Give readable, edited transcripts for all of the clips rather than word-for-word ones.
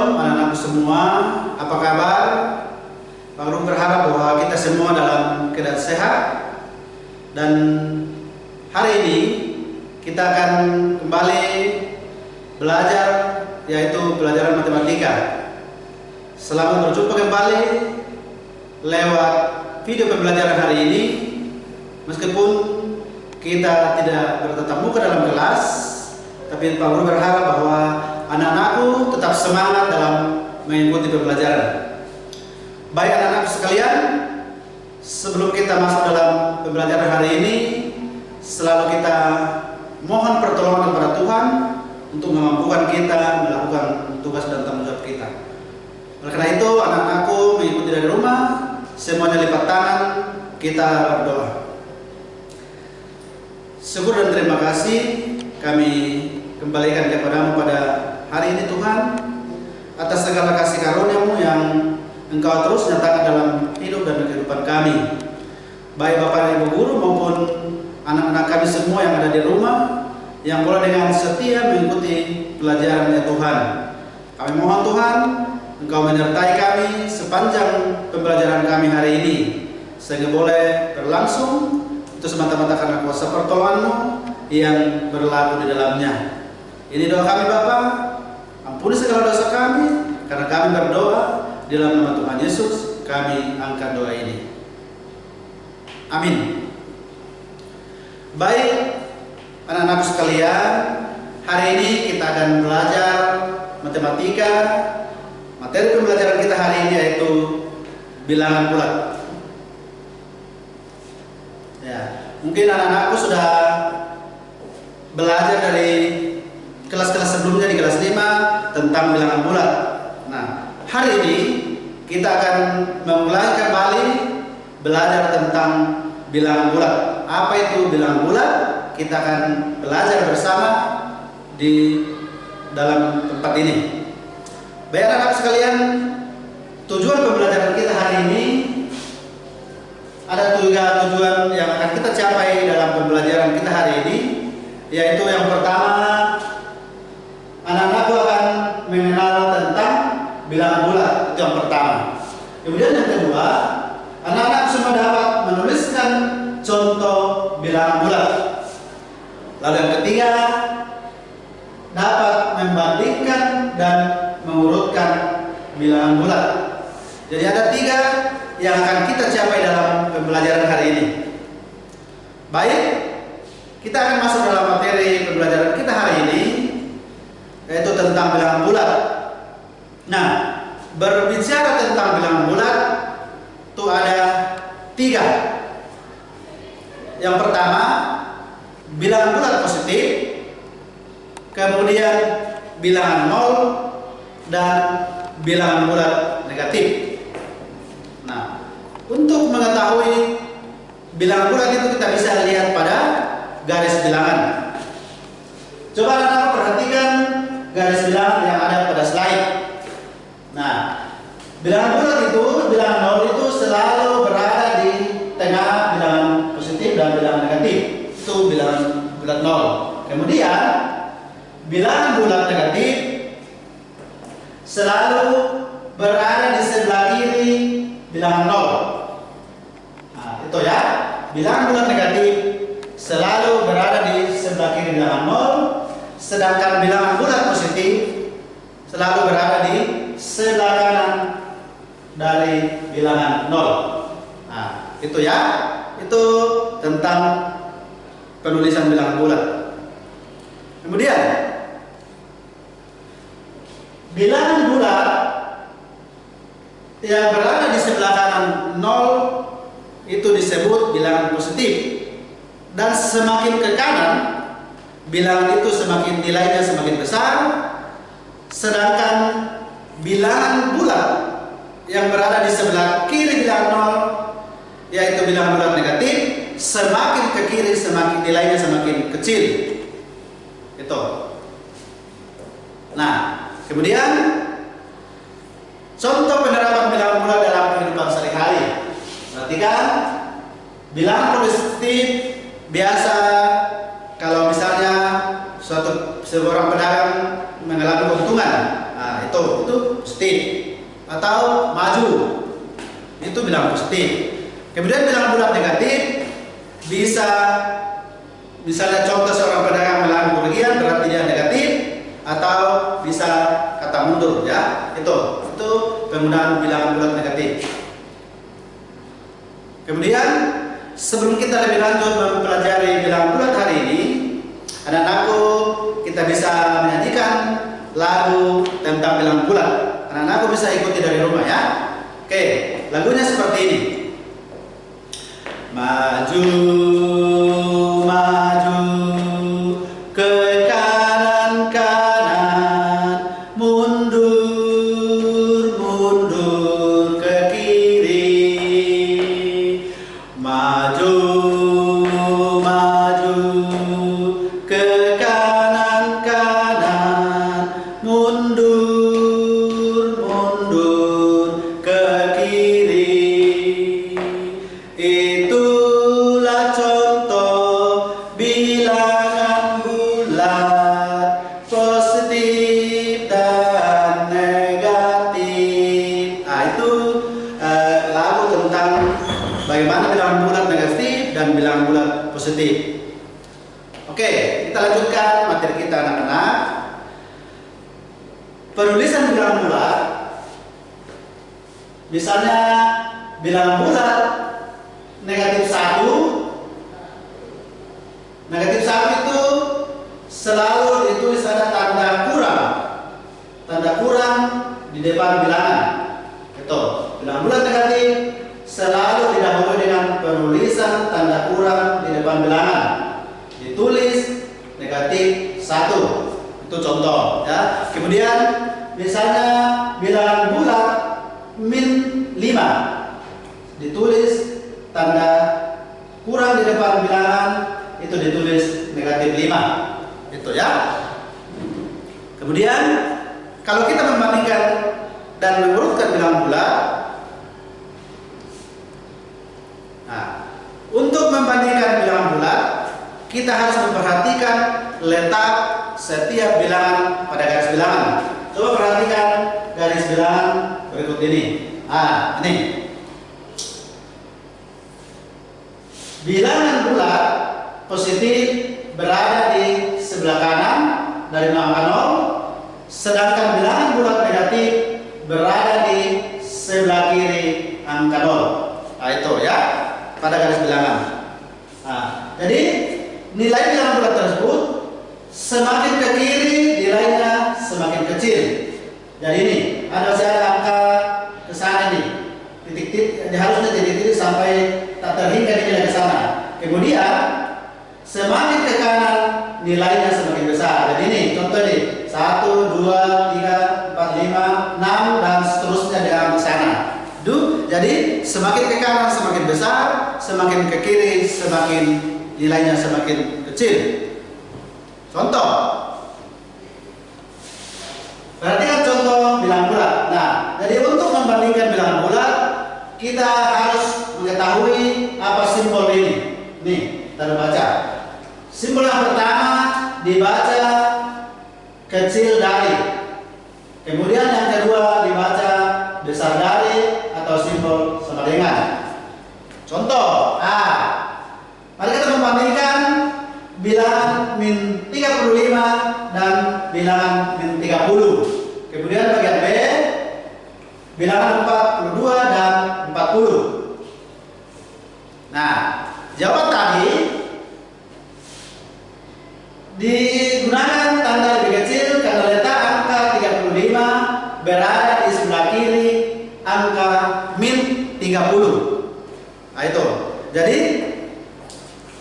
Shalom anak-anakku semua, apa kabar? Pak Guru berharap bahwa kita semua dalam keadaan sehat. Dan hari ini kita akan kembali belajar, yaitu pelajaran matematika. Selamat berjumpa kembali lewat video pembelajaran hari ini. Meskipun kita tidak bertatap muka dalam kelas, tapi Pak Guru berharap bahwa anak-anakku tetap semangat dalam mengikuti pembelajaran. Baik anak-anak sekalian, sebelum kita masuk dalam pembelajaran hari ini, selalu kita mohon pertolongan kepada Tuhan untuk memampukan kita melakukan tugas dan tanggung jawab kita. Oleh karena itu, anak-anakku mengikuti dari rumah, semuanya lipat tangan, kita berdoa. Syukur dan terima kasih kami kembalikan kepadamu pada hari ini Tuhan, atas segala kasih karunia-Mu yang Engkau terus nyatakan dalam hidup dan kehidupan kami. Baik Bapak dan Ibu Guru maupun anak-anak kami semua yang ada di rumah, yang boleh dengan setia mengikuti pelajaran ya Tuhan. Kami mohon Tuhan, Engkau menyertai kami sepanjang pembelajaran kami hari ini, sehingga boleh berlangsung itu semata-mata karena kuasa pertolongan-Mu yang berlaku di dalamnya. Ini doa kami Bapa, ampuni segala dosa kami, karena kami berdoa di dalam nama Tuhan Yesus, kami angkat doa ini. Amin. Baik anak-anak sekalian, hari ini kita akan belajar matematika. Materi pembelajaran kita hari ini yaitu bilangan bulat. Ya, mungkin anak-anakku sudah belajar dari kelas-kelas sebelumnya di kelas 5 tentang bilangan bulat. Nah, hari ini kita akan memulai kembali belajar tentang bilangan bulat. Apa itu bilangan bulat? Kita akan belajar bersama di dalam tempat ini. Baik anak-anak sekalian, tujuan pembelajaran kita hari ini ada 3 tujuan yang akan kita capai dalam pembelajaran kita hari ini, yaitu yang pertama, anak-anakku akan mengenal tentang bilangan bulat, itu yang pertama. Kemudian yang kedua, anak-anak semua dapat menuliskan contoh bilangan bulat. Lalu yang ketiga, dapat membandingkan dan mengurutkan bilangan bulat. Jadi ada 3 yang akan kita capai dalam pembelajaran hari ini. Baik, kita akan masuk dalam materi pembelajaran kita hari ini, yaitu tentang bilangan bulat. Nah, berbicara tentang bilangan bulat itu ada 3. Yang pertama, bilangan bulat positif, kemudian bilangan 0 dan bilangan bulat negatif. Nah, untuk mengetahui bilangan bulat itu kita bisa lihat pada garis bilangan. Coba anak-anak perhatikan garis bilangan yang ada pada slide. Nah, bilangan bulat itu, bilangan 0 itu selalu berada di tengah bilangan positif dan bilangan negatif. Itu bilangan bulat 0. Kemudian bilangan bulat negatif selalu berada di sebelah kiri bilangan 0. Nah, itu ya. Bilangan bulat negatif selalu berada di sebelah kiri bilangan 0, sedangkan bilangan bulat positif selalu berada di sebelah kanan dari bilangan 0. Nah, itu ya. Itu tentang penulisan bilangan bulat. Kemudian bilangan bulat yang berada di sebelah kanan 0 itu disebut bilangan positif. Dan semakin ke kanan, bilangan itu semakin nilainya semakin besar. Sedangkan bilangan bulat yang berada di sebelah kiri bilangan 0, yaitu bilangan bulat negatif, semakin ke kiri semakin nilainya semakin kecil. Itu. Nah, kemudian contoh penerapan bilangan bulat dalam kehidupan sehari-hari. Perhatikan, bilangan positif biasa kalau misalnya seorang pedagang mengalami keuntungan. Nah, itu positif. Atau maju, itu bilangan positif. Kemudian bilangan bulat negatif bisa, misalnya contoh seorang pedagang melakukan kerugian berarti dia negatif, atau bisa kata mundur, ya. Itu penggunaan bilangan bulat negatif. Kemudian sebelum kita lebih lanjut mempelajari bilangan bulat hari ini, anak-anakku, kita bisa menyanyikan lagu tentang bilangan bulat. Anak-anakku bisa ikuti dari rumah, ya. Oke, lagunya seperti ini. Maju, maju ke kanan kanan, mundur mundur ke kiri. Maju, maju ke kanan kanan, mundur mundur ke kiri. Itulah contoh bilangan bulat, positif dan negatif. Nah, itu lagu tentang bagaimana bilangan bulat negatif dan bilangan bulat positif. Oke, kita lanjutkan materi kita, anak-anak. Penulisan bilangan bulat, misalnya bilangan bulat negatif 1. Negatif 1 itu selalu ditulis ada tanda kurang. Tanda kurang di depan bilangan. Itu, bilangan bulat negatif selalu didahului dengan penulisan tanda kurang di depan bilangan. Ditulis negatif 1. Itu contoh, ya. Kemudian misalnya bilangan bulat min 5. Ditulis tanda kurang di depan bilangan, itu ditulis negatif 5. Itu, ya. Kemudian kalau kita membandingkan dan mengurutkan bilangan bulat, nah, untuk membandingkan bilangan bulat, kita harus memperhatikan letak setiap bilangan pada garis bilangan. Coba perhatikan garis bilangan berikut ini. Ah, ini. Bilangan bulat positif berada di sebelah kanan dari angka 0, sedangkan bilangan bulat negatif berada di sebelah kiri angka 0. Nah, itu, ya, pada garis bilangan. Nah, jadi nilai bilangan bulat tersebut semakin ke kiri nilainya semakin kecil. Jadi ini masih ada angka ke sana nih, titik-titik, harusnya titik-titik sampai tak terhingga di nilai ke sana. Kemudian semakin ke kanan nilainya semakin besar. Jadi ini contoh nih, 1, 2, 3, 4, 5, 6 dan seterusnya dengan ke sana. Jadi semakin ke kanan semakin besar, semakin ke kiri semakin nilainya semakin kecil. Contoh, perhatikan contoh bilangan bulat. Nah, jadi untuk membandingkan bilangan bulat, kita harus mengetahui apa simbol ini. Nih, kita baca. Simbol yang pertama dibaca kecil dari. Kemudian yang kedua dibaca besar dari atau simbol sama dengan. Contoh, mari kita membandingkan bilangan min 35 dan bilangan min 30. Kemudian bagian B, bilangan 42 dan 40. Nah, jawaban tadi digunakan tanda lebih kecil karena letak angka 35 berada di sebelah kiri angka min 30. Nah, itu. Jadi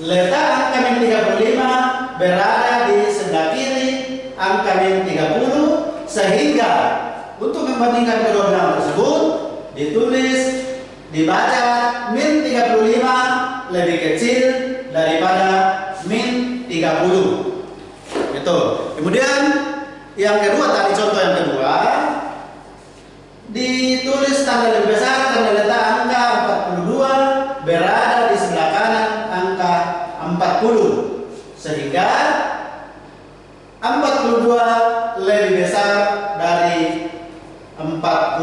letak angka min 35 berada di sebelah kiri angka min 30, sehingga untuk membandingkan kedua bilangan tersebut ditulis, dibaca min 35 lebih kecil daripada min 30. Itu. Kemudian yang kedua tadi, contoh yang kedua, ditulis tanda lebih besar tanda letak angka 42 berada di sebelah kanan angka 40, sehingga 42 lebih besar dari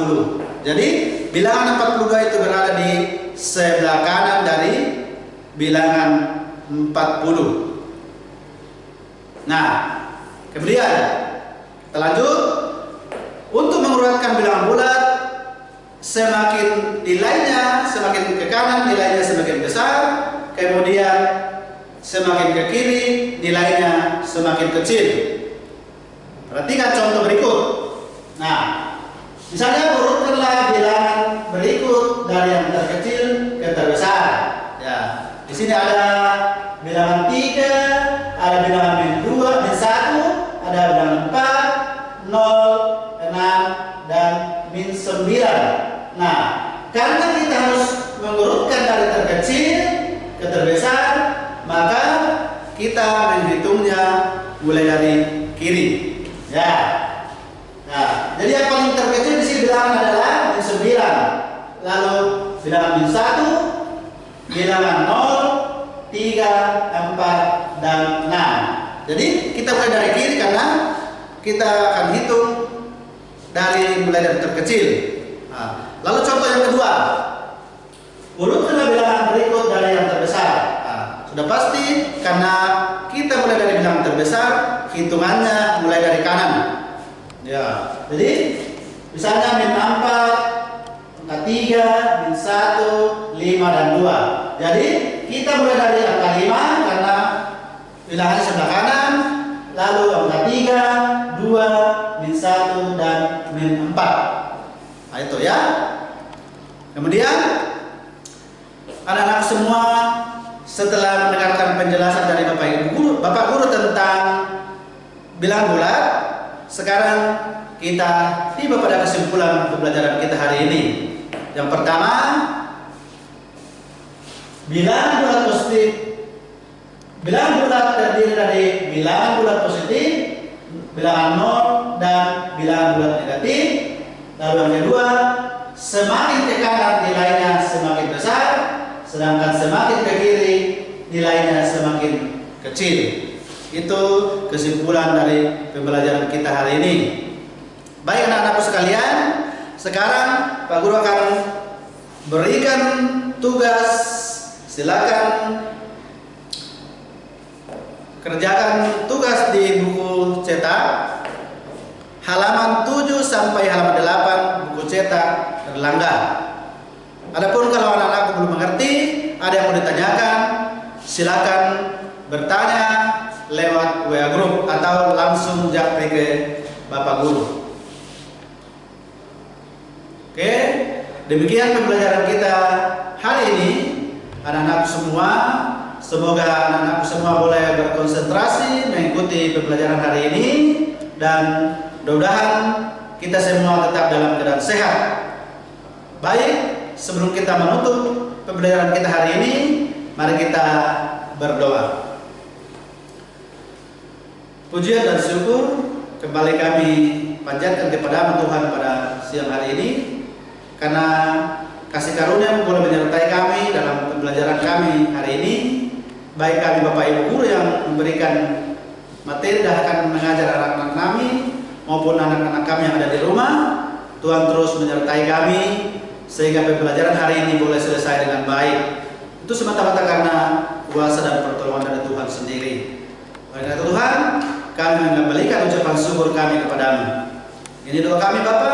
40. Jadi bilangan 42 itu berada di sebelah kanan dari bilangan 40. Nah, kemudian kita lanjut. Untuk mengurutkan bilangan bulat, semakin nilainya semakin ke kanan nilainya semakin besar, kemudian semakin ke kiri nilainya semakin kecil. Perhatikan contoh berikut. Nah, misalnya urutkanlah bilangan berikut dari yang terkecil ke terbesar. Ya, di sini ada bilangan 3, ada bilangan min 2, min 1, ada bilangan 4, 0, 6, dan min 9. Nah, karena kita harus mengurutkan dari terkecil ke terbesar, maka kita menghitungnya mulai dari kiri. Ya. Nah, jadi yang paling terkecil di sini bilangan adalah min 9. Lalu bilangan min 1, bilangan 0, 3, 4, dan 6. Jadi kita mulai dari kiri karena kita akan hitung mulai dari terkecil. Nah, lalu contoh yang kedua, urutkanlah bilangan berikut dari yang terbesar. Nah, sudah pasti karena kita mulai dari bilangan terbesar, hitungannya mulai dari kanan. Ya, jadi misalnya min 4, angka 3, min 1, 5, dan 2. Jadi kita mulai dari angka 5 karena bilangannya sebelah kanan, lalu angka 3, 2, min 1, dan min 4. Nah, itu ya. Kemudian anak-anak semua setelah mendengarkan penjelasan dari Bapak Guru tentang bilangan bulat, sekarang kita tiba pada kesimpulan pembelajaran kita hari ini. Yang pertama, bilangan bulat positif. Bilangan bulat terdiri dari bilangan bulat positif, bilangan 0, dan bilangan bulat negatif. Lalu yang kedua, semakin ke kanan nilainya semakin besar, sedangkan semakin ke kiri nilainya semakin kecil. Itu kesimpulan dari pembelajaran kita hari ini. Baik anak-anakku sekalian, sekarang Pak Guru akan berikan tugas. Silakan kerjakan tugas di buku cetak halaman 7 sampai halaman 8 buku cetak Erlangga. Adapun kalau anak-anak belum mengerti, ada yang mau ditanyakan, silakan bertanya lewat WA Group atau langsung japri ke Bapak Guru. Oke, demikian pembelajaran kita hari ini. Anak-anak semua, semoga anak-anak semua boleh berkonsentrasi mengikuti pembelajaran hari ini, dan mudah-mudahan kita semua tetap dalam keadaan sehat. Baik, sebelum kita menutup pembelajaran kita hari ini, mari kita berdoa. Pujian dan syukur kembali kami panjatkan kepada Tuhan pada siang hari ini, karena kasih karunia boleh menyertai kami dalam pembelajaran kami hari ini. Baik kami Bapak Ibu Guru yang memberikan materi dan akan mengajar anak-anak kami, maupun anak-anak kami yang ada di rumah. Tuhan terus menyertai kami sehingga pembelajaran hari ini boleh selesai dengan baik. Itu semata-mata karena kuasa dan pertolongan dari Tuhan sendiri. Oleh karena Tuhan, kami mengembalikan ucapan syukur kami kepadamu. Ini doa kami Bapa.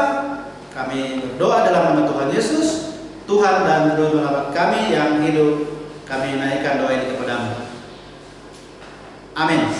Kami berdoa dalam nama Tuhan Yesus, Tuhan dan Juru Selamat kami yang hidup. Kami naikkan doa ini kepadamu. Amin.